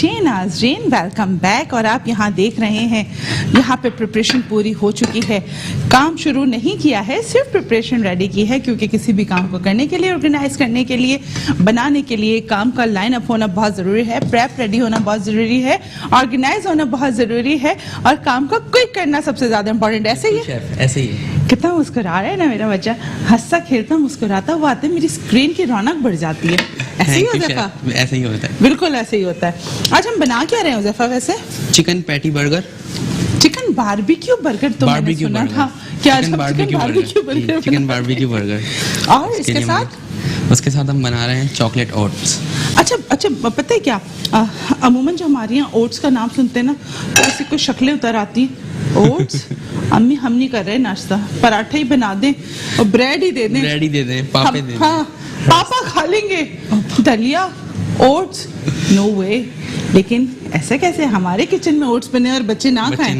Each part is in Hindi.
जी नाज़रीन, वेलकम बैक। और आप यहाँ देख रहे हैं, यहाँ पे प्रिपरेशन पूरी हो चुकी है। काम शुरू नहीं किया है, सिर्फ प्रिपरेशन रेडी की है, क्योंकि किसी भी काम को करने के लिए, ऑर्गेनाइज करने के लिए, बनाने के लिए काम का लाइन अप होना बहुत ज़रूरी है, प्रेप रेडी होना बहुत ज़रूरी है, ऑर्गेनाइज होना बहुत ज़रूरी है, और काम का क्विक करना सबसे ज़्यादा इंपॉर्टेंट। ऐसे ही है, ऐसे ही कितना मुस्कुरा रहा है ना मेरा बच्चा, हंसता खेलता मुस्कुराता हुआ आता है, मेरी स्क्रीन की रौनक बढ़ जाती है। ऐसे ही होता है, ऐसे ही होता है, बिल्कुल ऐसे ही होता है। आज हम बना क्या रहे हैं उज़ैफा? वैसे chicken patty burger, chicken barbecue burger तो मैंने सुना था। क्या चिकन बारबेक्यू बर्गर। और इसके साथ हम बना रहे हैं चॉकलेट ओट्स। अच्छा, पता है क्या, अमूमन जो हमारे यहाँ ओट्स का नाम सुनते हैं ना, तो ऐसी कोई शक्लें उतर आती हैं। ओट्स अम्मी हम नहीं कर रहे नाश्ता, पराठा ही बना दें और ब्रेड ही दे दें, पापे दे दें। हाँ, पापा खा लेंगे। दलिया, ओट्स, नो वे। लेकिन ऐसे कैसे हमारे किचन में ओट्स बने और बच्चे ना खाएं?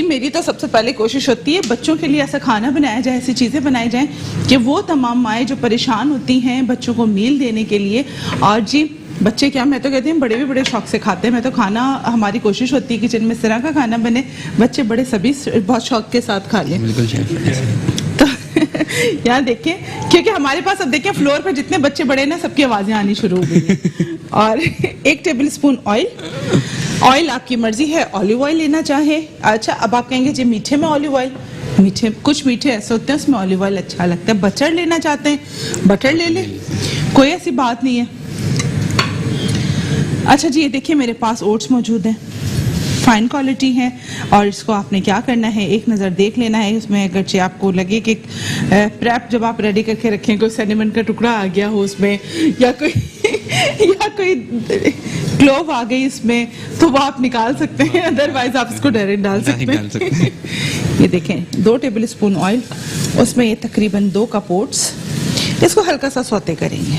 मेरी तो सबसे पहले कोशिश होती है बच्चों के लिए ऐसा खाना बनाया जाए, ऐसी चीज़ें बनाई जाएं कि वो तमाम माएँ जो परेशान होती हैं बच्चों को मील देने के लिए, और जी बच्चे क्या, मैं तो कहती हूँ बड़े भी बड़े शौक से खाते हैं। मैं तो खाना, हमारी कोशिश होती है किचन में इस तरह का खाना बने बच्चे बड़े सभी बहुत शौक के साथ खा लें। बिल्कुल तो यहाँ देखें, क्योंकि हमारे पास अब देखें फ्लोर पर जितने बच्चे बड़े ना, सबकी आवाज़ें आनी शुरू हो गई हैं। और 1 टेबल स्पून ऑयल आपकी मर्जी है, ऑलिव ऑयल लेना चाहे। अच्छा, अब आप कहेंगे जी मीठे में ऑलिव ऑयल, कुछ मीठे ऐसे होते हैं उसमें ऑलिव ऑयल अच्छा लगता है। बटर लेना चाहते हैं बटर ले लें, कोई ऐसी बात नहीं है। अच्छा जी, ये देखिए मेरे पास ओट्स मौजूद हैं, फाइन क्वालिटी है, और इसको आपने क्या करना है, एक नज़र देख लेना है। उसमें अगरचे आपको लगे कि प्रेप जब आप रेडी करके रखें कोई सिनेमन का टुकड़ा आ गया हो उसमें, या कोई क्लोव आ गई इसमें, तो वो आप निकाल सकते हैं, अदरवाइज आप इसको डायरेक्ट डाल सकते हैं। ये देखें 2 टेबल स्पून ऑयल, उसमें ये तकरीबन 2 कप ओट्स, इसको हल्का सा सौते करेंगे।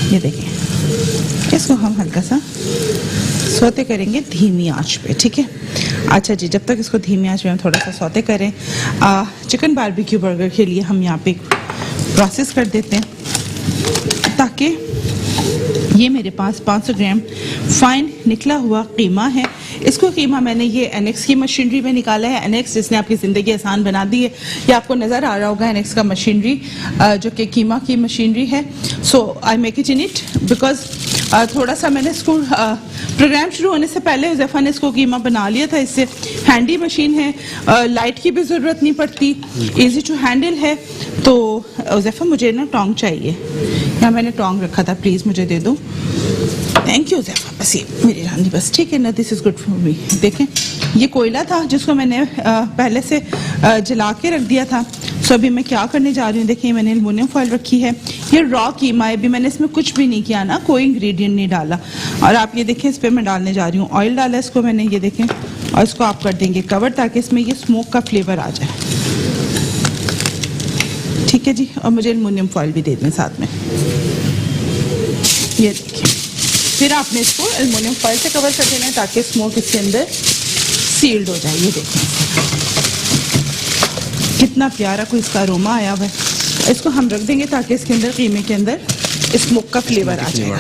ये देखिए, इसको हम हल्का सा सौते करेंगे धीमी आंच पे, ठीक है। अच्छा जी, जब तक इसको धीमी आंच पे हम थोड़ा सा सौते करें, चिकन बारबेक्यू बर्गर के लिए हम यहाँ पे प्रोसेस कर देते हैं, ताकि ये मेरे पास 500 ग्राम फाइन निकला हुआ कीमा है। इसको कीमा मैंने ये एनेक्स की मशीनरी में निकाला है। एनेक्स जिसने आपकी ज़िंदगी आसान बना दी है, ये आपको नज़र आ रहा होगा एनेक्स का मशीनरी, जो कि कीमा की मशीनरी है। So I make it in it because थोड़ा सा मैंने इसको प्रोग्राम शुरू होने से पहले उज़ैफा ने इसको कीमा बना लिया था। इससे हैंडी मशीन है, लाइट की भी ज़रूरत नहीं पड़ती, ईजी टू हैंडल है। तो उज़ैफा मुझे ना टोंग चाहिए, यहाँ मैंने टोंग रखा था, प्लीज़ मुझे दे दो। थैंक यू उज़ैफा, बस ये मेरी रानी, बस ठीक है ना, this is good for me. देखें ये कोयला था जिसको मैंने पहले से जला के रख दिया था। सो अभी मैं क्या करने जा रही हूँ, देखिए मैंने एल्युमिनियम फॉइल रखी है, ये रॉ कीमा है, अभी मैंने इसमें कुछ भी नहीं किया ना, कोई इंग्रेडिएंट नहीं डाला। और आप ये देखें, इस पर मैं डालने जा रही हूँ ऑयल, डाला इसको मैंने, ये देखें, और इसको आप कर देंगे कवर ताकि इसमें ये स्मोक का फ्लेवर आ जाए, ठीक है जी। और मुझे एल्युमिनियम फॉइल भी दे दें साथ में, ये देखिए। फिर आपने इसको एल्युमिनियम फॉइल से कवर कर देना है ताकि स्मोक इसके अंदर सील्ड हो जाए। ये देखें कितना प्यारा कोई इसका अरोमा आया हुआ है। इसको हम रख देंगे ताकि इसके अंदर कीमे के अंदर स्मोक का फ्लेवर आ जाएगा।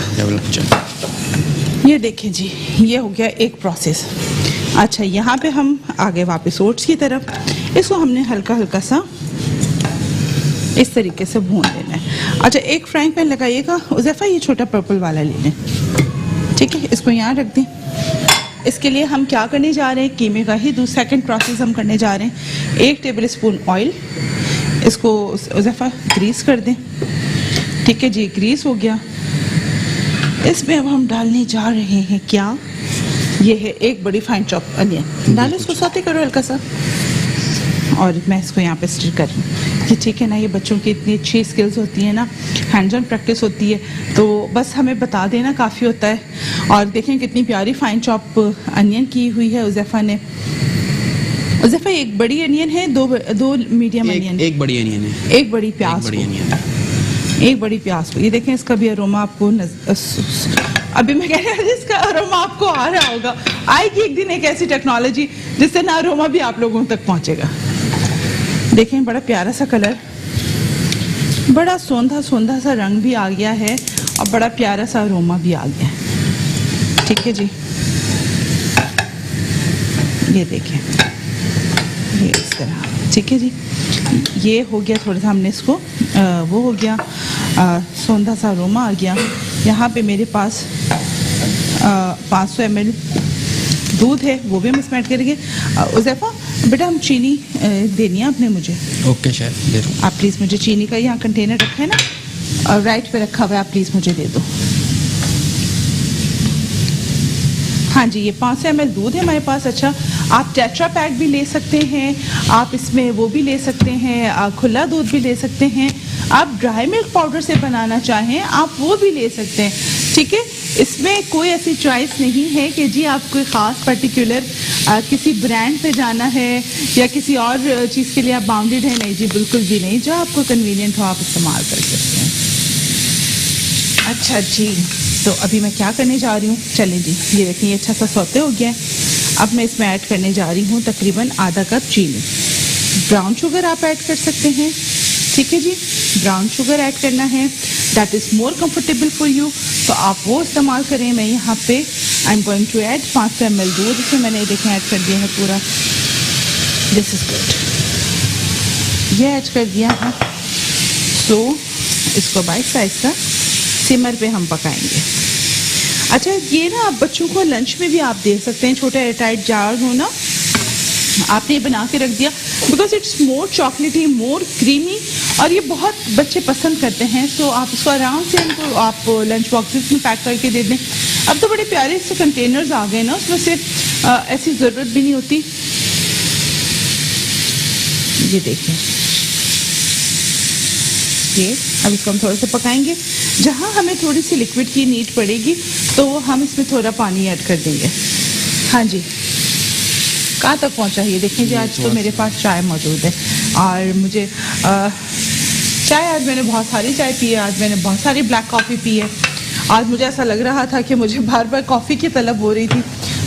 ये देखें जी, ये हो गया एक प्रोसेस। अच्छा, यहाँ पे हम आगे वापस ओट्स की तरफ, इसको हमने हल्का हल्का सा इस तरीके से भून लेना है। अच्छा, एक फ्राइंग पैन लगाइएगा उज़ैफा, ये छोटा पर्पल वाला ले लें, ठीक है। इसको यहाँ रख दें। इसके लिए हम क्या करने जा रहे हैं, कीमे का ही सेकंड प्रोसेस हम करने जा रहे हैं। 1 टेबल स्पून ऑयल, इसको उज़ैफा ग्रीस कर दें, ठीक है जी, ग्रीस हो गया। इसमें अब हम डालने जा रहे हैं क्या, ये है 1 बड़ी फाइन चॉप अनियन, डालो, इसको सौते करो हल्का सा, और मैं इसको यहाँ पे स्टिर कर रही हूँ कि ठीक है ना। ये बच्चों की इतनी अच्छी स्किल्स होती है ना, हैंड्स ऑन प्रैक्टिस होती है, तो बस हमें बता देना काफ़ी होता है। और देखें कितनी प्यारी फाइन चॉप अनियन की हुई है उज़ैफा ने। उज़ैफा 1 बड़ी अनियन है, दो मीडियम अनियन? 1 बड़ी अनियन है, 1 बड़ी प्याज, 1 बड़ी प्याज। ये देखें इसका भी अरोमा आपको अभी मैं कह रही हूँ इसका अरोमा आपको आ रहा होगा। आएगी एक दिन एक ऐसी टेक्नोलॉजी जिससे ना अरोमा भी आप लोगों तक पहुँचेगा। देखें बड़ा प्यारा सा कलर, बड़ा सौंधा सौंधा सा रंग भी आ गया है और बड़ा प्यारा सा अरोमा भी आ गया है। ठीक है जी, ये देखें, ये इस तरह। ठीक है जी, ये हो गया थोड़ा सा, हमने इसको वो हो गया, सौंधा सा अरोमा आ गया। यहाँ पे मेरे पास 500 ml दूध है, वो भी हम इसमें ऐड करेंगे। उज़ैफा बेटा, हम चीनी देनी है आपने मुझे। ओके शेफ, दे दूँ। आप प्लीज़ मुझे चीनी का यहाँ कंटेनर रखा है ना, और राइट पे रखा हुआ है, आप प्लीज़ मुझे दे दो। हाँ जी, ये 500 ml दूध है हमारे पास। अच्छा, आप टेट्रा पैक भी ले सकते हैं, आप इसमें वो भी ले सकते हैं, खुला दूध भी ले सकते हैं। आप ड्राई मिल्क पाउडर से बनाना चाहें आप वो भी ले सकते हैं। ठीक है, इसमें कोई ऐसी चॉइस नहीं है कि जी आप कोई ख़ास पर्टिकुलर किसी ब्रांड पे जाना है या किसी और चीज़ के लिए आप बाउंडेड है। नहीं जी, बिल्कुल भी नहीं, जो आपको कन्वीनियंट हो आप इस्तेमाल कर सकते हैं। अच्छा जी, तो अभी मैं क्या करने जा रही हूँ, चलें जी, ये देखिए अच्छा सा सौते हो गया है। अब मैं इसमें ऐड करने जा रही हूँ तकरीबन आधा कप चीनी। ब्राउन शुगर आप ऐड कर सकते हैं। ठीक है जी, ब्राउन शुगर ऐड करना है, that is more comfortable for you, तो आप वो इस्तेमाल करें। मैं यहाँ पे I am going to add 500 ml दूध, इसमें मैंने देखें ऐड कर दिया है पूरा। दिस इज़ गुड, ये ऐड कर दिया है। सो इसको बाइट साइज का सिमर पे हम पकाएंगे। अच्छा, ये ना आप बच्चों को लंच में भी आप दे सकते हैं, छोटा एयरटाइट जार हो ना, आपने ये बना के रख दिया, बिकॉज इट्स मोर चॉकलेटी, मोर क्रीमी, और ये बहुत बच्चे पसंद करते हैं। सो आप इसको आराम से इनको आप लंच बॉक्सेस में पैक करके दे दें। अब तो बड़े प्यारे से कंटेनर्स आ गए ना, उसमें से ऐसी ज़रूरत भी नहीं होती। ये देखिए, ये अब इसको हम थोड़ा सा पकाएंगे। जहाँ हमें थोड़ी सी लिक्विड की नीड पड़ेगी तो हम इसमें थोड़ा पानी ऐड कर देंगे। हाँ जी, कहाँ तक पहुँचा ये देखिए जी। आज तो मेरे पास चाय मौजूद है और मुझे चाय, आज मैंने बहुत सारी चाय पी है, आज मैंने बहुत सारी ब्लैक कॉफ़ी पी है। आज मुझे ऐसा लग रहा था कि मुझे बार बार कॉफ़ी की तलब हो रही थी।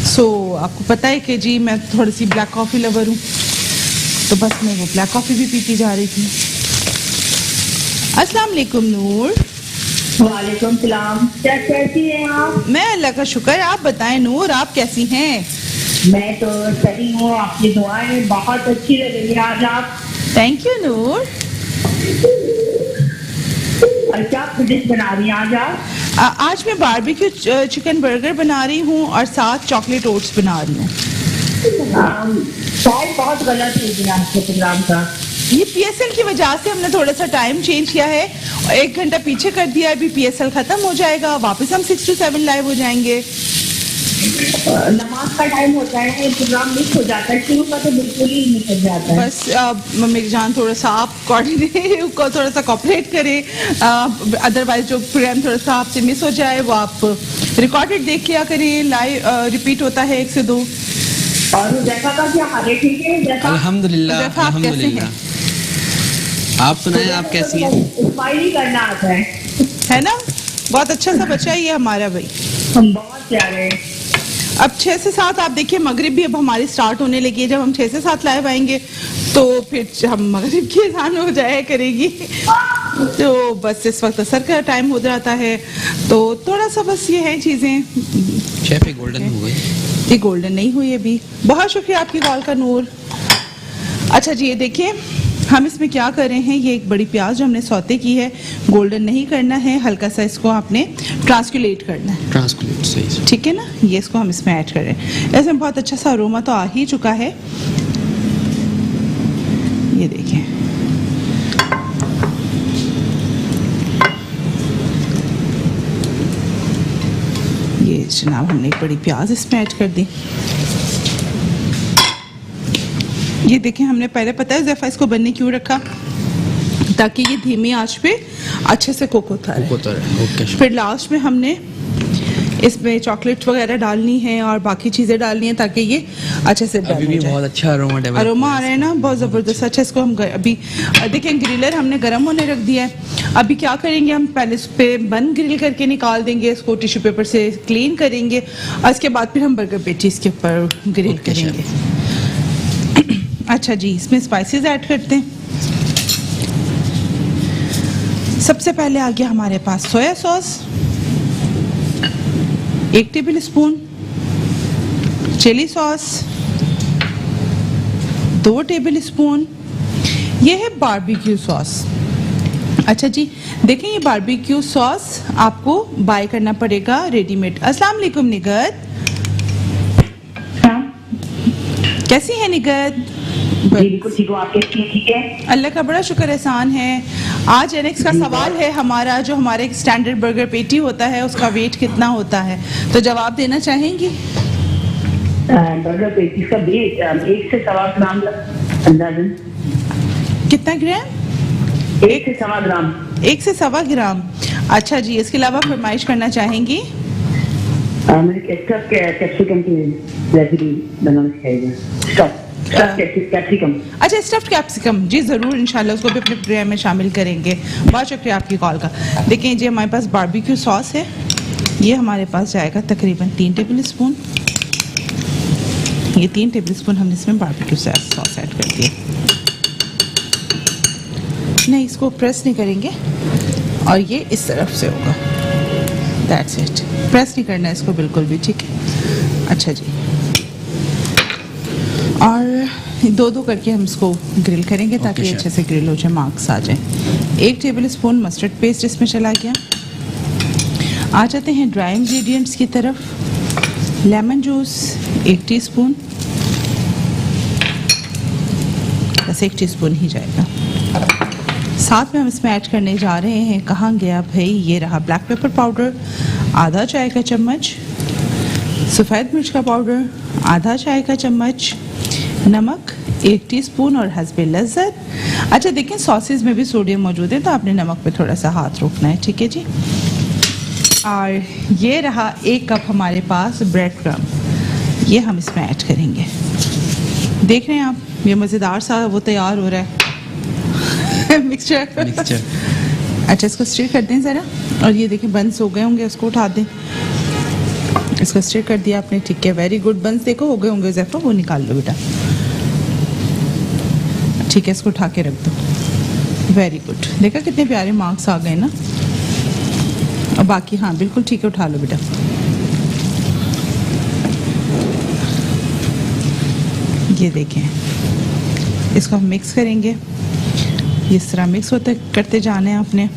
सो आपको पता है कि जी मैं थोड़ी सी ब्लैक कॉफ़ी लवर हूँ, तो बस मैं वो ब्लैक कॉफ़ी भी पीती जा रही थी। अस्सलाम वालेकुम नूर। वालेकुम सलाम, क्या कैसी हैं आप? मैं अल्लाह का शुक्र, आप बताएं नूर, आप कैसी हैं? मैं तो सही हूँ, आपकी दुआएं बहुत अच्छी लग रही है आज आप। थैंक यू नूर। और क्या डिश बना रही हैं आज आप? आज मैं बारबेक्यू चिकन बर्गर बना रही हूँ और साथ चॉकलेट ओट्स बना रही हूँ। शायद बहुत गलत है दिन आपके प्रोग्राम का। ये PSL की वजह से हमने थोड़ा सा टाइम चेंज किया है, 1 घंटा पीछे कर दिया है। अभी PSL खत्म हो जाएगा, वापस हम 6 to 7 लाइव हो जाएंगे। नमाज का टाइम होता है, प्रोग्राम मिस हो जाता है, शुरू का तो बिल्कुल ही मिस हो जाता है। बस मेरी जान थोड़ा सा आप कोऑर्डिनेट को थोड़ा सा कोऑपरेट करें, अदरवाइज जो प्रोग्राम थोड़ा सा आपसे मिस हो जाए वो आप रिकॉर्डेड देख लिया करें, लाइव रिपीट होता है 1 से 2। और जैसा का क्या हाल है, ठीक है? जैसा अल्हम्दुलिल्लाह, जैसा आप कैसे अल्हम्दुलिल्लाह। आप सुनाएं, आप कैसी हैं? स्माइल ही करना आता है ना, बहुत अच्छा सा बच्चा है ये हमारा भाई, हम बहुत प्यारे हैं। अब 6 से 7 आप देखिए, मगरिब भी अब हमारी स्टार्ट होने लगी है। जब हम 6 से 7 लाइव आएंगे तो फिर हम मगरिब की अज़ान हो जाया करेगी, तो बस इस वक्त असर का टाइम हो जाता है, तो थोड़ा सा बस ये है चीज़ें। शेफ ये गोल्डन हो गई। ये गोल्डन नहीं हुई अभी। बहुत शुक्रिया आपकी कॉल का नूर। अच्छा जी, ये देखिए हम इसमें क्या कर रहे हैं, ये एक बड़ी प्याज जो हमने सौते की है, गोल्डन नहीं करना है, हल्का सा इसको आपने ट्रांसक्यूलेट करना है। ट्रांसक्यूलेट, सही। ठीक है ना, ये इसको हम इसमें ऐड कर रहे हैं। ऐसे में बहुत अच्छा सा अरोमा तो आ ही चुका है। ये देखिए, ये जनाब हमने एक बड़ी प्याज इसमें ऐड कर दी। ये देखें, हमने पहले पता है ज़ैफ़ा इसको बनने क्यों रखा, ताकि ये धीमी आंच पे अच्छे से कुक होता रहे। ओके। फिर लास्ट में हमने इसमें चॉकलेट वगैरह डालनी है और बाकी चीज़ें डालनी है ताकि ये अच्छे से अभी भी बहुत अच्छा अरोमा आ रहा है ना, बहुत ज़बरदस्त। अच्छा, इसको हम अभी देखें, ग्रिलर हमने गर्म होने रख दिया है। अभी क्या करेंगे, हम पहले इस पे बन ग्रिल करके निकाल देंगे, इसको टिश्यू पेपर से क्लीन करेंगे और इसके बाद फिर हम बर्गर पेटी इसके ऊपर ग्रिल करेंगे। अच्छा जी, इसमें स्पाइसेस ऐड करते हैं। सबसे पहले आ गया हमारे पास soya sauce 1 tablespoon, chilli sauce 2 tablespoon, ये है बारबेक्यू सॉस। अच्छा जी, देखें ये बारबेक्यू सॉस आपको बाय करना पड़ेगा रेडीमेड। अस्सलाम वालेकुम निगत, कैसी है निगत? बिल्कुल ठीक हो, आप कैसी हैं? ठीक है, अल्लाह का बड़ा शुक्र एहसान है। आज एनेक्स का सवाल है हमारा, जो हमारे स्टैंडर्ड बर्गर पेटी होता है उसका वेट कितना होता है, तो जवाब देना चाहेंगी? बर्गर पेटी का वेट 1 से 1.25 ग्राम अंदाजन। कितना ग्राम? 1 से 1.25 ग्राम। 1 से 1.25 ग्राम। अच्छा जी, इसके अलावा फरमाइश करना चाहेंगी? मैंने कैप्सिकम की रेसिपी बनाना सिखाएगा। कैप्सिकम। अच्छा, स्टफ्ड कैप्सिकम, जी ज़रूर, इंशाल्लाह उसको भी अपने प्रोग्राम में शामिल करेंगे। बहुत शुक्रिया आपकी कॉल का। देखिए जी, हमारे पास बारबेक्यू सॉस है, ये हमारे पास जाएगा तकरीबन 3 टेबल स्पून। ये 3 टेबल स्पून हमने इसमें बारबेक्यू सॉस ऐड कर दिया। नहीं, इसको प्रेस नहीं करेंगे और ये इस तरफ से होगा, दैट्स इट। प्रेस नहीं करना है इसको बिल्कुल भी, ठीक है? अच्छा जी, और 2-2 करके हम इसको ग्रिल करेंगे ताकि Okay, अच्छे से ग्रिल हो जाए, मार्क्स आ जाए। 1 टेबल स्पून मस्टर्ड पेस्ट इसमें चला गया। आ जाते हैं ड्राई इंग्रेडिएंट्स की तरफ। लेमन जूस 1 टीस्पून, बस 1 टीस्पून ही जाएगा। साथ में हम इसमें ऐड करने जा रहे हैं, कहाँ गया भाई, ये रहा ब्लैक पेपर पाउडर आधा चाय का चम्मच, सफ़ेद मिर्च का पाउडर आधा चाय का चम्मच, नमक 1 टीस्पून और हस्बे लज्जत। अच्छा देखें, सॉसेज में भी सोडियम मौजूद है तो आपने नमक पे थोड़ा सा हाथ रोकना है, ठीक है जी। और ये रहा 1 कप हमारे पास ब्रेड क्रम, ये हम इसमें ऐड करेंगे। देख रहे हैं आप, ये मज़ेदार सा वो तैयार हो रहा है मिक्सचर। अच्छा, इसको स्टिर कर दें ज़रा, और ये देखें बंस हो गए होंगे, उसको उठा दें। इसको स्टिर कर दिया आपने, ठीक है, वेरी गुड। बंस देखो हो गए होंगे ज़ैफ़ा, वो निकाल लो बेटा, ठीक है, इसको उठा के रख दो, वेरी गुड। देखा कितने प्यारे मार्क्स आ गए ना। और बाकी हाँ बिल्कुल ठीक है, उठा लो बेटा। ये देखें, इसको हम मिक्स करेंगे, इस तरह मिक्स होते करते जाना है आपने।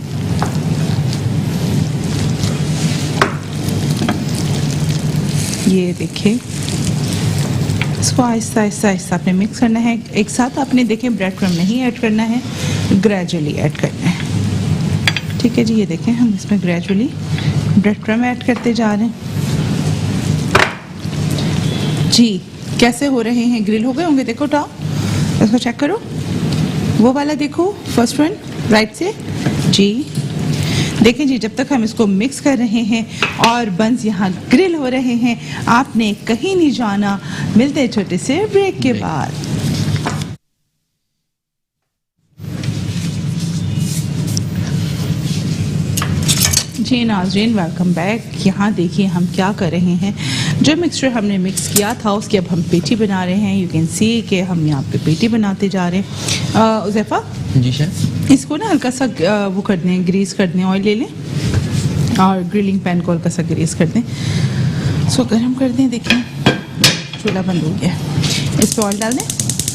ये देखिए, इसको आहिस्ता आहिस्ता आहिस्ता आपने मिक्स करना है। एक साथ आपने देखें ब्रेड क्रम्ब नहीं ऐड करना है, ग्रेजुअली ऐड करना है, ठीक है जी। ये देखें, हम इसमें ग्रेजुअली ब्रेड क्रम्ब ऐड करते जा रहे हैं जी। कैसे हो रहे हैं, ग्रिल हो गए होंगे, देखो उठाओ, इसको चेक करो, वो वाला देखो, फर्स्ट वन राइट से जी। देखें जी, जब तक हम इसको मिक्स कर रहे हैं और बंस यहाँ ग्रिल हो रहे हैं, आपने कहीं नहीं जाना। मिलते हैं छोटे से ब्रेक के बाद। जी नाज़रीन, वेलकम बैक। यहाँ देखिए हम क्या कर रहे हैं, जो मिक्सचर हमने मिक्स किया था उसकी अब हम पेटी बना रहे हैं। यू कैन सी कि हम यहाँ पे पेटी बनाते जा रहे हैं। उज़ैफ़ा जी शेफ, इसको ना हल्का सा वो कर दें, ग्रीस कर दें, ऑयल ले लें और ग्रिलिंग पैन को हल्का सा ग्रीस कर दें, इसको गर्म कर दें। देखिए चूल्हा बंद हो गया, इस पर ऑयल डाल दें,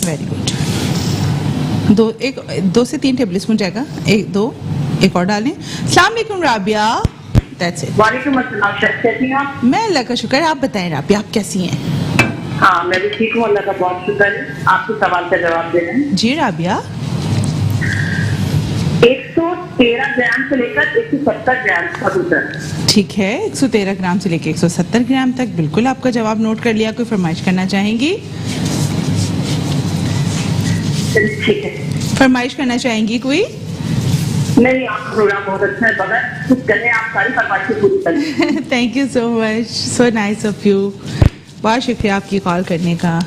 वेरी गुड। 2 से 3 टेबल स्पून जाएगा, 1 और डालें। अस्सलाम वालेकुम राबिया, दैट्स इट। वालेकुम अस्सलाम, कैसी हैं आप? मैं अल्लाह का शुक्र, आप बताएं राबिया, आप कैसी हैं? हाँ, मैं भी ठीक हूँ, अल्लाह का बहुत शुक्र है। आपके सवाल का जवाब दे रहे हैं। जी राबिया। 113 ग्राम से लेकर 170 ग्राम कबूतर। ठीक है, 113 ग्राम से लेकर 170 ग्राम तक, बिल्कुल आपका जवाब नोट कर लिया। कोई फरमाइश करना चाहेंगी? ठीक है, फरमाइश करना चाहेंगी कोई? नहीं, आपका प्रोग्राम बहुत अच्छा है, बगैर कुछ करें आप सारी फरमाइशें पूरी करें। Thank you so much, so nice of you. बहुत शुक्रिया आपकी कॉल करने का।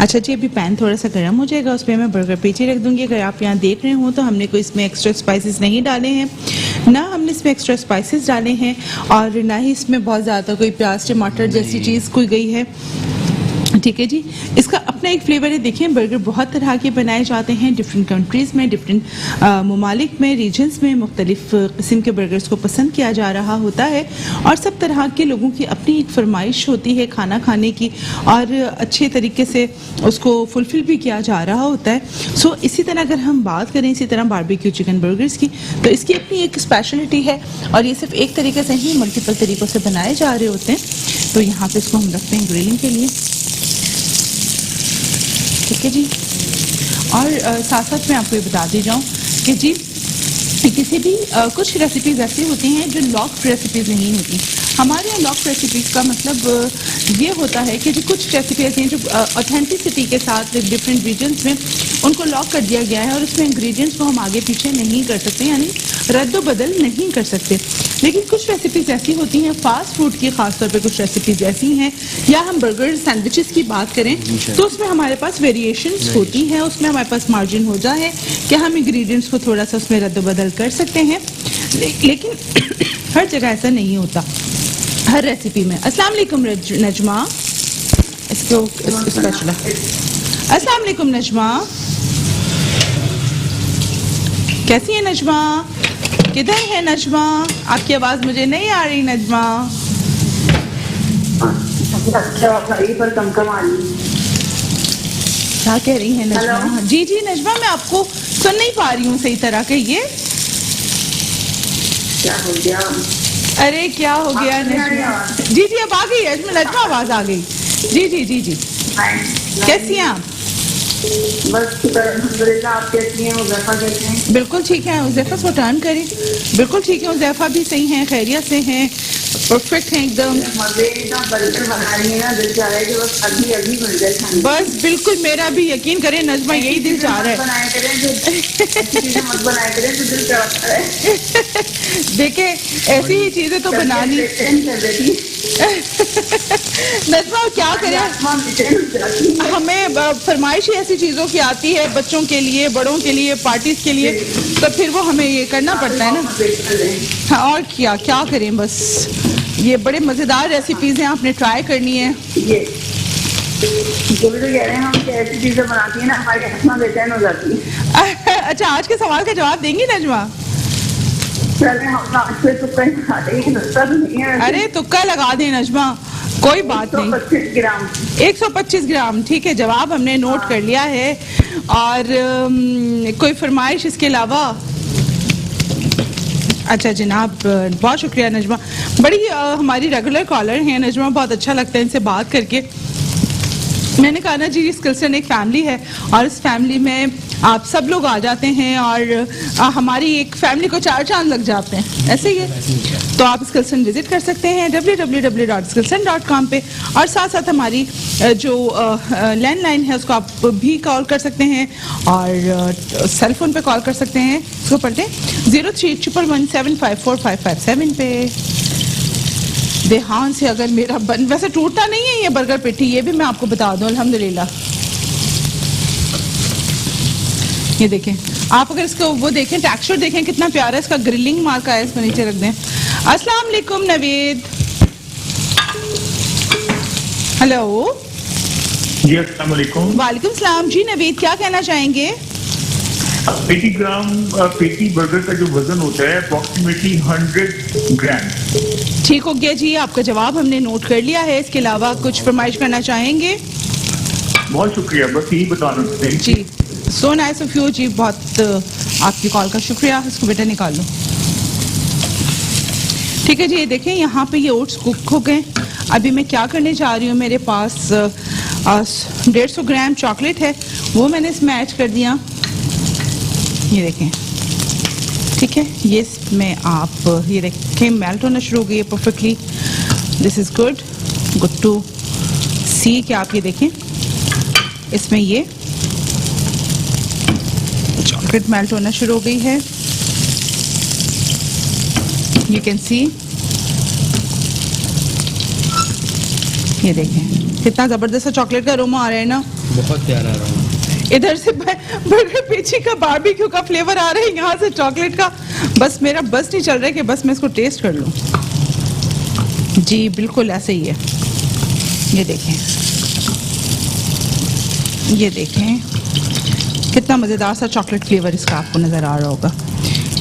अच्छा जी, अभी पैन थोड़ा सा गर्म हो जाएगा, उस पर मैं बर्गर पेटी रख दूंगी। अगर आप यहाँ देख रहे हो तो हमने कोई इसमें एक्स्ट्रा स्पाइसेस नहीं डाले हैं, ना हमने इसमें एक्स्ट्रा स्पाइसेस डाले हैं, और ना ही इसमें बहुत ज़्यादा कोई प्याज टमाटर जैसी चीज़ कोई गई है। ठीक है जी, इसका अपना एक फ्लेवर है। देखें बर्गर बहुत तरह के बनाए जाते हैं, डिफरेंट कंट्रीज़ में, डिफरेंट ममालिक में, रीजन्स में मुख्तलिफ किस्म के बर्गर्स को पसंद किया जा रहा होता है और सब तरह के लोगों की अपनी एक फरमाइश होती है खाना खाने की और अच्छे तरीके से उसको फुलफ़िल भी किया जा रहा होता है। सो इसी तरह अगर हम बात करें इसी तरह बारबेक्यू चिकन बर्गर्स की, तो इसकी अपनी एक स्पेशलिटी है और ये सिर्फ एक तरीके से ही मल्टीपल तरीक़ों से बनाए जा रहे होते हैं। तो यहाँ पे इसको हम रखते हैं ग्रिलिंग के लिए, ठीक है जी। और साथ साथ मैं आपको ये बता दी जाऊँ कि जी किसी भी कुछ रेसिपीज़ ऐसी होती हैं जो लॉक्ड रेसिपीज़ नहीं होती। हमारे यहाँ लॉक्ड रेसिपीज़ का मतलब ये होता है कि जी कुछ रेसिपी ऐसी हैं जो ऑथेंटिसिटी के साथ डिफरेंट रीजन्स में उनको लॉक कर दिया गया है और उसमें इंग्रेडिएंट्स को हम आगे पीछे नहीं कर सकते, यानी रद्द बदल नहीं कर सकते। लेकिन कुछ रेसिपीज़ ऐसी होती हैं फास्ट फूड की, ख़ासतौर पे कुछ रेसिपीज़ ऐसी हैं, या हम बर्गर सैंडविचेस की बात करें तो उसमें हमारे पास वेरिएशंस होती हैं, उसमें हमारे पास मार्जिन हो जाए कि हम इंग्रेडिएंट्स को थोड़ा सा उसमें रद्द बदल कर सकते हैं, लेकिन हर जगह ऐसा नहीं होता हर रेसिपी में। अस्सलाम वालेकुम नजमा, इसको स्पेशल अस्सलाम वालेकुम नजमा, कैसी है नजमा? किधर है नजमा? आपकी आवाज़ मुझे नहीं आ रही नजमा। पर कम कम आ रही। क्या कह रही है नजमा? जी जी नजमा, मैं आपको सुन नहीं पा रही हूँ सही तरह के। ये क्या हो गया? अरे क्या हो गया नजमा? जी जी अब आ गई है नजमा, आवाज़ आ गई। जी जी जी जी, कैसी हैं आप? बस अल्हम्दुलिल्लाह, आप कैसी हैं? उज़ैफ़ा कैसे हैं? बिल्कुल ठीक है। उज़ैफ़ा को टर्न करें। बिल्कुल ठीक है, उज़ैफ़ा भी सही हैं, खैरियत से हैं, परफेक्ट हैं एकदम। मज़ेदार बर्गर बना रही है ना, दिल चाह रहा है कि बस अभी अभी बन जाए खाने। बस बिल्कुल मेरा भी यकीन करें नजमा, यही दिल चाह रहा है। बनाया करें जो ऐसी चीजें मत बनाया करें जो दिल चाहता है। देखे ऐसी ही चीजें तो बनानी। नजमा क्या करें, हमें फरमाइश ऐसी चीज़ों की आती है बच्चों के लिए, बड़ों के लिए, पार्टीज के लिए, तो फिर वो हमें ये करना पड़ता है ना। हाँ और क्या क्या करें, बस ये बड़े मज़ेदार रेसिपीज़ हैं, आपने ट्राई करनी है। ये जो भी तो कह रहे हैं हम कि ऐसी चीजें बनाती हैं ना हमारी आत्मा बेचैन हो जाती है। अच्छा आज के सवाल का जवाब देंगी नजमा? चले हम आज से तुक्का ही खाते हैं, नाश्ता तो नहीं है। अरे तुक्का लगा दें नजमा, कोई बात नहीं। 125 ग्राम 125 ग्राम, ठीक है, जवाब हमने नोट कर लिया है। और कोई फरमाइश इसके अलावा? अच्छा जनाब, बहुत शुक्रिया नजमा, बड़ी हमारी रेगुलर कॉलर हैं नजमा, बहुत अच्छा लगता है इनसे बात करके। मैंने कहा ना जी, स्किल्सन एक फैमिली है और इस फैमिली में आप सब लोग आ जाते हैं और हमारी एक फैमिली को 4 चांद लग जाते हैं, ऐसे ही है। तो आप स्किल्सन विजिट कर सकते हैं www.skillson.com पे, और साथ साथ हमारी जो लैंडलाइन है उसको आप भी कॉल कर सकते हैं और सेल फोन पे कॉल कर सकते हैं। इसको पढ़ते 031117545557 पे। देहान से अगर मेरा बन, वैसे टूटता नहीं है ये बर्गर पेटी, ये भी मैं आपको बता दूं अल्हम्दुलिल्लाह। ये देखें आप, अगर इसको वो देखें टेक्सचर देखें कितना प्यारा है, इसका ग्रिलिंग मार्क आया, इसको नीचे रख दें। अस्सलाम वालेकुम नवीद। हेलो जी अस्सलाम वालेकुम। वालेकुम सलाम जी नवीद, क्या कहना चाहेंगे? 80 ग्राम पेटी बर्गर का जो वजन होता है अप्रोक्सीमेटली 100 ग्राम। ठीक हो गया जी, आपका जवाब हमने नोट कर लिया है। इसके अलावा कुछ फरमाइश करना चाहेंगे? बहुत शुक्रिया, बस यही बताना चाहते हैं। जी सो नाइस ऑफ यू जी, बहुत आपकी कॉल का शुक्रिया। इसको बेटा निकाल लो। ठीक है जी, ये देखें यहाँ पे ये ओट्स कुक हो गए। अभी मैं क्या करने जा रही हूँ, मेरे पास 150 ग्राम चॉकलेट है, वो मैंने इसमें ऐड कर दिया। ये देखें, ठीक है, ये इसमें आप ये देखें मेल्ट होना शुरू हो गई है perfectly. This is good to see कि आप ये देखें इसमें ये चॉकलेट मेल्ट होना शुरू हो गई है। यू कैन सी, ये देखें कितना जबरदस्त चॉकलेट का अरोमा आ रहा है ना, बहुत प्यारा अरोमा। इधर से बर्गर पेची का बारबेक्यू का फ्लेवर आ रहा है, यहाँ से चॉकलेट का। बस मेरा बस नहीं चल रहा है कि बस मैं इसको टेस्ट कर लूँ। जी बिल्कुल ऐसे ही है, ये देखें ये देखें कितना मज़ेदार सा चॉकलेट फ्लेवर इसका आपको नज़र आ रहा होगा।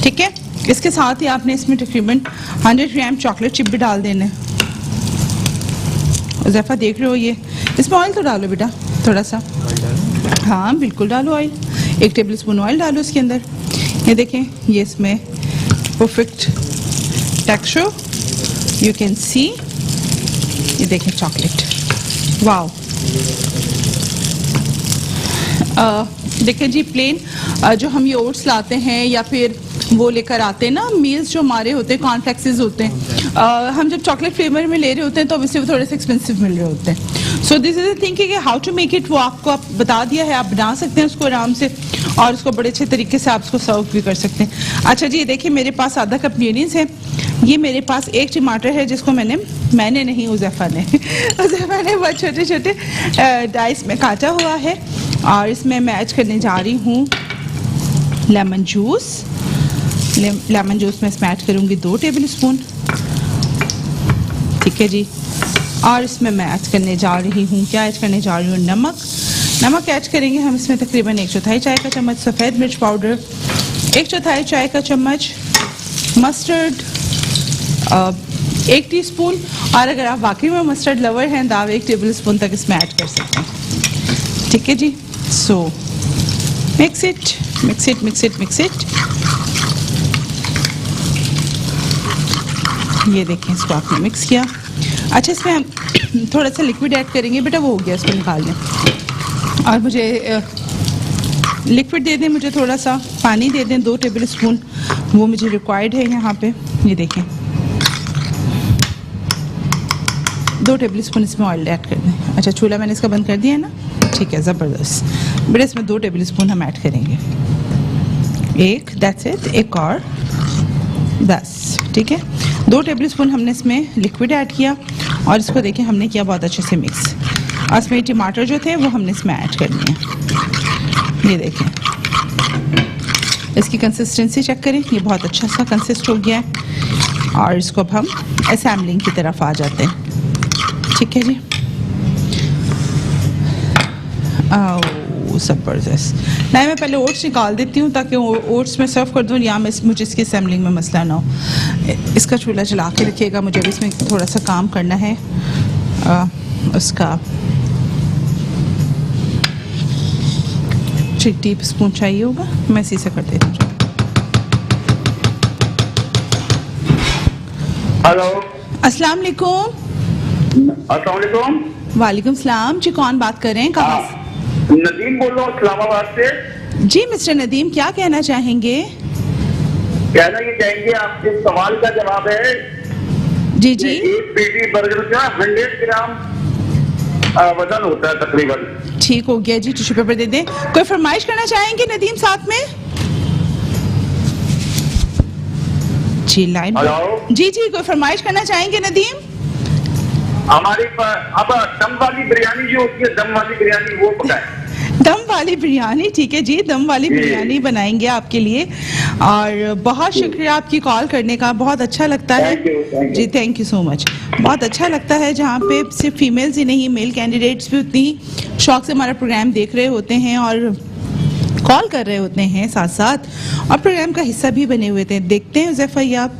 ठीक है, इसके साथ ही आपने इसमें तकरीबन 100 ग्राम चॉकलेट चिप भी डाल देना है। ज़ैफ़ा देख रहे हो ये, इसमें ऑयल तो डालो बेटा थोड़ा सा। हाँ बिल्कुल डालो ऑयल, 1 टेबल स्पून ऑयल डालो इसके अंदर। ये देखें ये इसमें perfect texture you can see. ये देखें चॉकलेट, वाओ। देखें जी प्लेन जो हम ये ओट्स लाते हैं या फिर वो लेकर आते हैं ना, मील्स जो हमारे होते हैं कॉर्नफ्लेक्सेस होते हैं, हम जब चॉकलेट फ्लेवर में ले रहे होते हैं तो ऑब्वियसली वो थोड़े से एक्सपेंसिव मिल रहे होते हैं। So this is the thing कि हाउ टू मेक इट, वो आपको आप बता दिया है, आप बना सकते हैं उसको आराम से और उसको बड़े अच्छे तरीके से आप उसको सर्व भी कर सकते हैं। अच्छा जी, ये देखिए मेरे पास आधा कप मेयोनीज है, ये मेरे पास 1 टमाटर है जिसको मैंने नहीं उज़ैफ़ा ने उज़ैफ़ा ने बहुत छोटे छोटे डाइस में काटा हुआ है। और इसमें मैं ऐड करने जा रही हूँ लेमन जूस। लेमन जूस में इसमें ऐड करूँगी 2 टेबल स्पून। ठीक है जी, और इसमें मैं ऐड करने जा रही हूँ, क्या ऐड करने जा रही हूँ, नमक ऐड करेंगे हम इसमें तकरीबन 1/4 चाय का चम्मच सफ़ेद मिर्च पाउडर, 1/4 चाय का चम्मच मस्टर्ड, 1 टीस्पून, और अगर आप वाकई में मस्टर्ड लवर हैं तो आप 1 टेबल स्पून तक इसमें ऐड कर सकते हैं। ठीक है जी, सो मिक्स इट। ये देखें इसको आपने मिक्स किया। अच्छा, इसमें हम थोड़ा सा लिक्विड ऐड करेंगे बेटा, वो हो गया, इसको निकाल लें। और मुझे लिक्विड दे दें, मुझे थोड़ा सा पानी दे दें 2 टेबल स्पून, वो मुझे रिक्वायर्ड है यहाँ पे। ये देखें 2 टेबल स्पून इसमें ऑयल ऐड कर दें। अच्छा, चूल्हा मैंने इसका बंद कर दिया है ना, ठीक है, ज़बरदस्त बेटा। इसमें 2 टेबल स्पून हम ऐड करेंगे, एक, दैट्स इट, एक और बस। ठीक है, 2 टेबल स्पून हमने इसमें लिक्विड ऐड किया और इसको देखें हमने किया बहुत अच्छे से मिक्स। और इसमें टमाटर जो थे वो हमने इसमें ऐड करनी है। ये देखें इसकी कंसिस्टेंसी चेक करें, ये बहुत अच्छा सा कंसिस्ट हो गया है। और इसको अब हम असेंबलिंग की तरफ आ जाते हैं। ठीक है जी, ज़बरदस्त। नहीं, मैं पहले ओट्स निकाल देती हूँ ताकि ओट्स में सर्व कर दूँ, या मुझे इसकी असेंबलिंग में मसला ना हो। इसका चूल्हा जला के रखिएगा, मुझे भी इसमें थोड़ा सा काम करना है। उसका 3 टीस्पून चाहिए होगा, मैं इसी से कर देती हूँ। हेलो, अस्सलाम वालेकुम। अस्सलाम वालेकुम। वालेकुम सलाम जी, कौन बात कर रहे हैं, कहाँ से? नदीम बोल रहा हूँ इस्लामाबाद से। जी मिस्टर नदीम, क्या कहना चाहेंगे? कहना ये चाहेंगे, आपके सवाल का जवाब है जी जी। एक पेटी बर्गर का 100 ग्राम वजन होता है तकरीबन। ठीक हो गया जी, टिश्यू पेपर दे दें। कोई फरमाइश करना चाहेंगे नदीम साथ में? जी लाइन। हेलो जी जी, कोई फरमाइश करना चाहेंगे नदीम? हमारे अब दम वाली बिरयानी जो होती है, दम वाली बिरयानी वो पकाए। दम वाली बिरयानी, ठीक है जी, दम वाली बिरयानी बनाएंगे आपके लिए। और बहुत शुक्रिया आपकी कॉल करने का, बहुत अच्छा लगता है। Thank you. जी थैंक यू सो मच। बहुत अच्छा लगता है जहाँ पे सिर्फ फीमेल्स ही नहीं, मेल कैंडिडेट्स भी उतनी शौक से हमारा प्रोग्राम देख रहे होते हैं और कॉल कर रहे होते हैं साथ साथ, और प्रोग्राम का हिस्सा भी बने हुए थे। देखते हैं उज़ैफ़ा, ये आप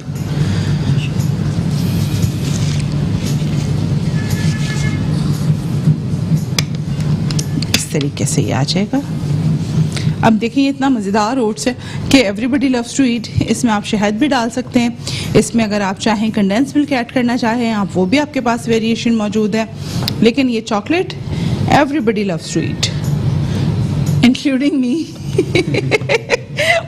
तरीके से ये आ जाएगा। अब देखिए ये इतना मज़ेदार ओट्स है कि एवरीबडी लव्स टू ईट। इसमें आप शहद भी डाल सकते हैं, इसमें अगर आप चाहें कंडेंस मिल्क ऐड करना चाहें आप, वो भी आपके पास वेरिएशन मौजूद है। लेकिन ये chocolate everybody loves to eat including me.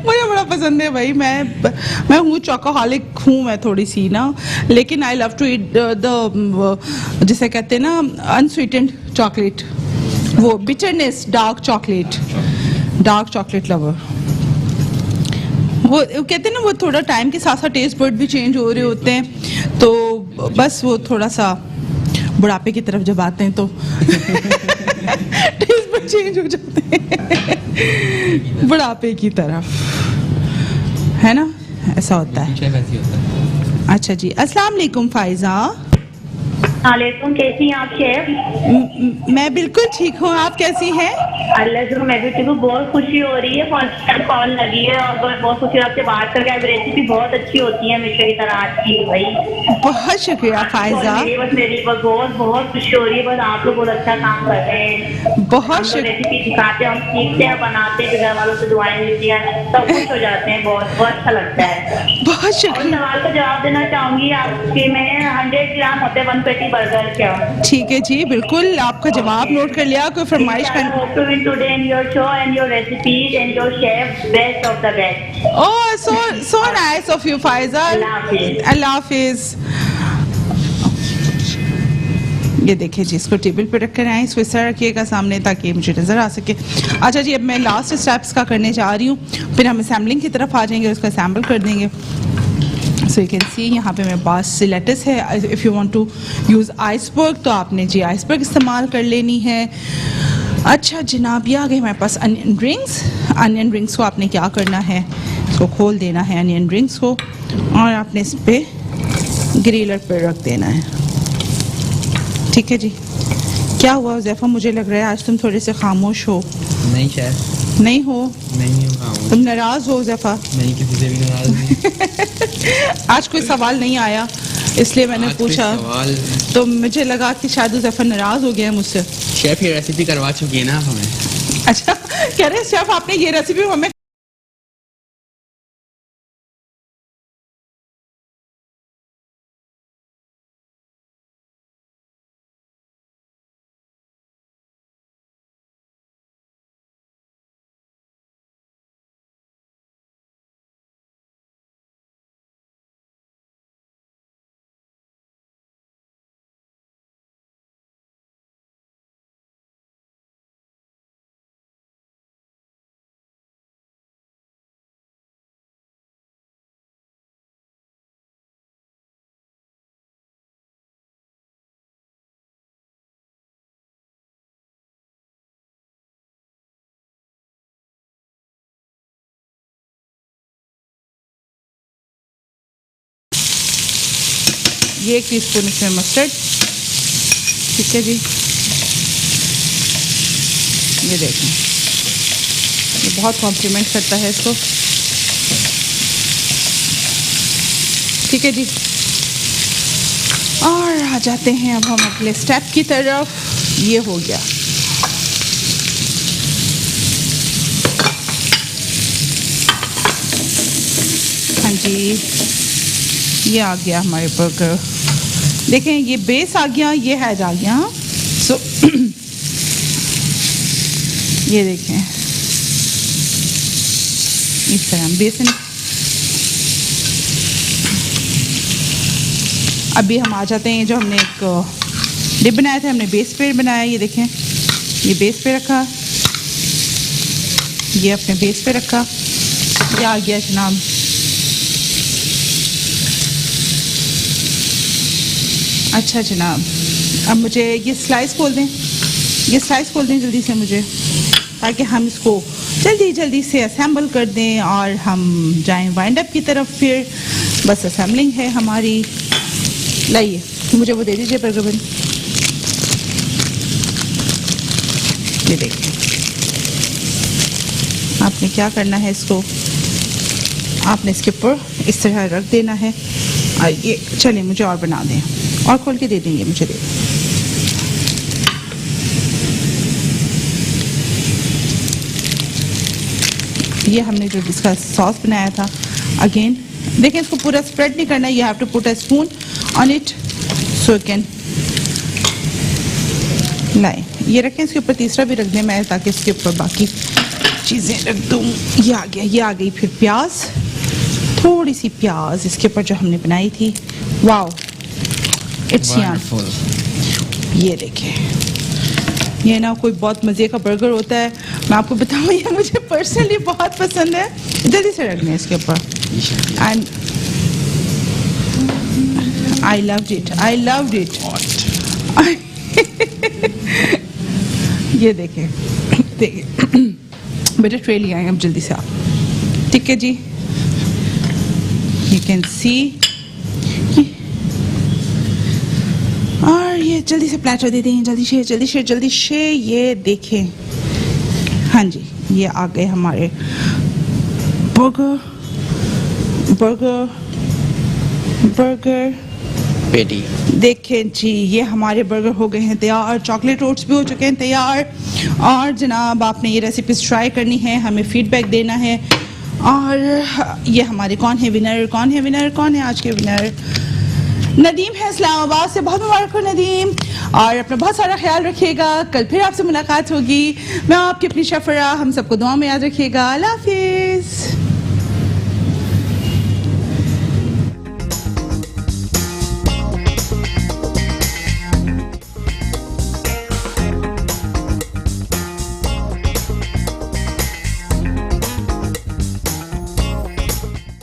मुझे बड़ा पसंद है भाई, मैं हूँ चॉकोहॉलिक हूँ मैं थोड़ी सी ना, लेकिन I love to eat the जिसे कहते हैं ना अनस्वीटेंड चॉकलेट, वो बिटरनेस, डार्क चॉकलेट लवर। वो कहते हैं ना, वो थोड़ा टाइम के साथ साथ टेस्ट बर्ड भी चेंज हो रहे होते हैं, तो बस वो थोड़ा सा बुढ़ापे की तरफ जब आते हैं तो टेस्ट बर्ड चेंज हो जाते हैं बुढ़ापे की तरफ, है ना, ऐसा होता है। अच्छा जी, अस्सलाम वालेकुम फाइजा। वालेकुम, कैसी हैं आप शेफ? मैं बिल्कुल ठीक हूँ, आप कैसी हैं? अल्लाह से मैं भी ठीक हूँ। बहुत खुशी हो रही है, फर्स्ट टाइम कॉल लगी है और बहुत खुशी है आपसे बात करके। आप रेसिपी बहुत अच्छी होती है हमेशा की तरह आज की भाई। बहुत शुक्रिया फायजा, मेरी बस बहुत बहुत खुशी हो रही है। बस आप लोग बहुत अच्छा काम कर रहे हैं। बहुत हम लोग रेसिपी सिखाते हैं, हम सीखते हैं, बनाते हैं, घर वालों से दुआएं मिलती हैं, सब खुश हो जाते हैं। बहुत बहुत अच्छा लगता है। बहुत और शुक्रिया। सवाल का जवाब देना चाहूंगी आपके में 100 ग्राम होते हैं 1 पेटी बर्गर क्या? ठीक है जी, बिल्कुल आपका जवाब नोट कर लिया। कोई फरमाइश कर Hope to win today in your show and your recipes and your chef best of the best. Oh so nice of you Faiza. अल्लाह हाफिज। अल्लाह हाफिज। ये देखिए जी, इसको टेबल पे रख कर आए, इसको इस तरह रखिएगा सामने ताकि मुझे नज़र आ सके। अच्छा जी, अब मैं लास्ट स्टेप्स का करने जा रही हूँ, फिर हम असेंबलिंग की तरफ आ जाएंगे, उसको असेंबल कर देंगे। सो यू कैन सी यहाँ पे मेरे पास लेटस है। If you want to use iceberg तो आपने जी आइसबर्ग इस्तेमाल कर लेनी है। अच्छा जनाब, ये आ गए हमारे पास अनियन रिंग्स। अनियन रिंग्स को आपने क्या करना है, इसको खोल देना है अनियन रिंग्स को, और आपने इस पर ग्रिलर पर रख देना है। ठीक है जी। क्या हुआ हुज़ैफा, मुझे लग रहा है आज तुम थोड़े से खामोश हो। नहीं शेफ, नहीं हो? नहीं हूँ खामोश। तुम नाराज़ हो हुज़ैफा? नहीं, किसी से भी नाराज नहीं। आज कोई सवाल नहीं आया इसलिए मैंने आज कोई पूछा, सवाल तो मुझे लगा कि शायद हुज़ैफा नाराज़ हो गया है मुझसे। शेफ ये रेसिपी करवा चुकी है ना आप हमें। अच्छा कह रहे हैं शेफ आपने ये रेसिपी हमें ये 1 टीस्पून इसमें मस्टर्ड। ठीक है जी, ये देखें, ये बहुत कॉम्प्लीमेंट करता है इसको। ठीक है जी, और आ जाते हैं अब हम अगले स्टेप की तरफ। ये हो गया। हाँ जी, ये आ गया हमारे बर्गर। देखें, ये बेस आ गया, ये हैज आ गया। सो ये देखें, इस तरह बेसन। अभी हम आ जाते हैं, जो हमने एक डिप बनाया था, हमने बेस पे बनाया। ये देखें, ये बेस पे रखा, ये अपने बेस पे रखा, ये आ गया जनाब। अच्छा जनाब, अब मुझे ये स्लाइस खोल दें, ये स्लाइस खोल दें जल्दी से मुझे, ताकि हम इसको जल्दी जल्दी से असेंबल कर दें और हम जाएं वाइंड अप की तरफ। फिर बस असेंबलिंग है हमारी। लाइए मुझे वो दे दीजिए बर्गर बन। ये देखिए, आपने क्या करना है, इसको आपने इसके ऊपर इस तरह रख देना है। ये चलिए मुझे और बना दें, और खोल के दे देंगे मुझे। दे ये हमने जो इसका सॉस बनाया था, अगेन देखें, इसको पूरा स्प्रेड नहीं करना है। You have to put a spoon on it so can lie. ये रखें, इसके ऊपर तीसरा भी रख दें मैं, ताकि इसके ऊपर बाकी चीज़ें रख दूँ। ये आ गया, ये आ गई। फिर प्याज, थोड़ी सी प्याज इसके ऊपर जो हमने बनाई थी। Wow, it's Wonderful. ये देखिए, ये ना कोई बहुत मज़े का बर्गर होता है, मैं आपको बताऊँ, ये मुझे पर्सनली बहुत पसंद है। जल्दी से रखना है इसके ऊपर। And I loved it, I loved it. ये देखें, देखिए बेटा ट्रे ले आए अब जल्दी से आप। ठीक है जी, यू कैन सी। और जल्दी से प्लेटर दे दें, जल्दी से ये देखें। हाँ जी, ये आ गए हमारे बर्गर पेटी। देखें जी, ये हमारे बर्गर हो गए हैं तैयार, चॉकलेट ओट्स भी हो चुके हैं तैयार। और जनाब आपने ये रेसिपीज ट्राई करनी है, हमें फीडबैक देना है। और ये हमारे कौन है विनर, आज के विनर नदीम है इस्लामाबाद से। बहुत मुबारक हो नदीम, और अपना बहुत सारा ख्याल रखिएगा। कल फिर आपसे मुलाकात होगी। मैं आपकी अपनी शफरा, हम सबको दुआ में याद रखिएगा। अल्लाह हाफिज़।